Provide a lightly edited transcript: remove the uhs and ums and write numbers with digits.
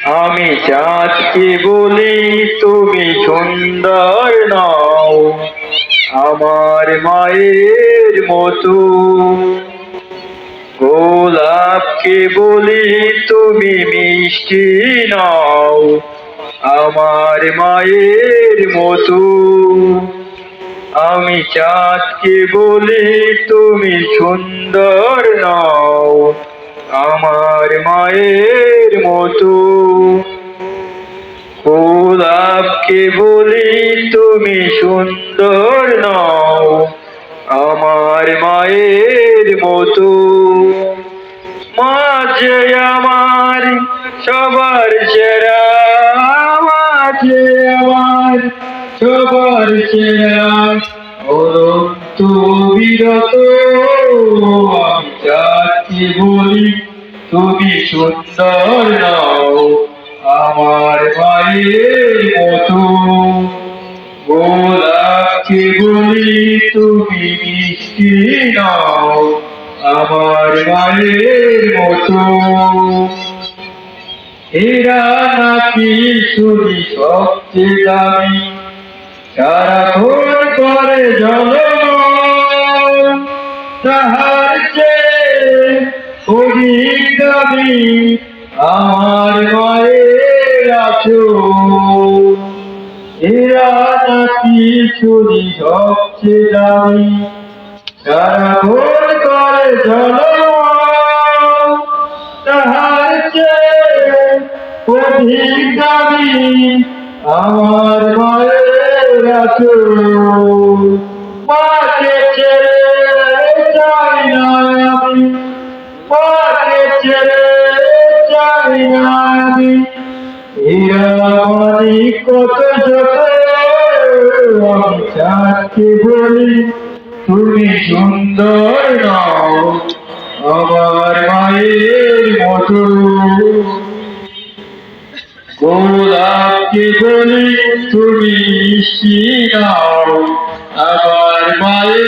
আমি চাঁদকে বলি তুমি সুন্দর নও, আমার মায়ের মতো। গোলাপকে বলি তুমি মিষ্টি নও, আমার মায়ের মতো। আমি চাঁদকে বলি তুমি সুন্দর নও, আমার মায়ের মতো। গোলাপকে বলি তুমি সুন্দর নও, আমার মায়ের মতো। মাঝে আমার সবার সেরা, মাঝে আমার সবার সেরা, অনন্ত বিরত। আমি চাঁদকে বলি তুমি সুন্দর নও, আমার মায়ের মতো। গোলাপকে বলি তুমি মিষ্টি নও, আমার মায়ের মতো। এরা নাকি শুনি সবচেয়ে দামি, সারাক্ষণ করে জলমল, তাহার চেয়ে অধিক দামি আমার মায়ের আঁচল। এরা নাকি শুনি সবচেয়ে দামি, সারাক্ষণ করে জলমল, তাহার চেয়ে অধিক দামি আমার মায়ের আঁচল। মাকে ছেড়ে যাই না আমি, মাকে ছেড়ে যাই না আমি, আমি কত যত। আমি চাঁদকে বলি তুমি সুন্দর নও, আমার মায়ের মতো। গোলাপকে বলি তুমি মিষ্টি নও, আমার মায়ের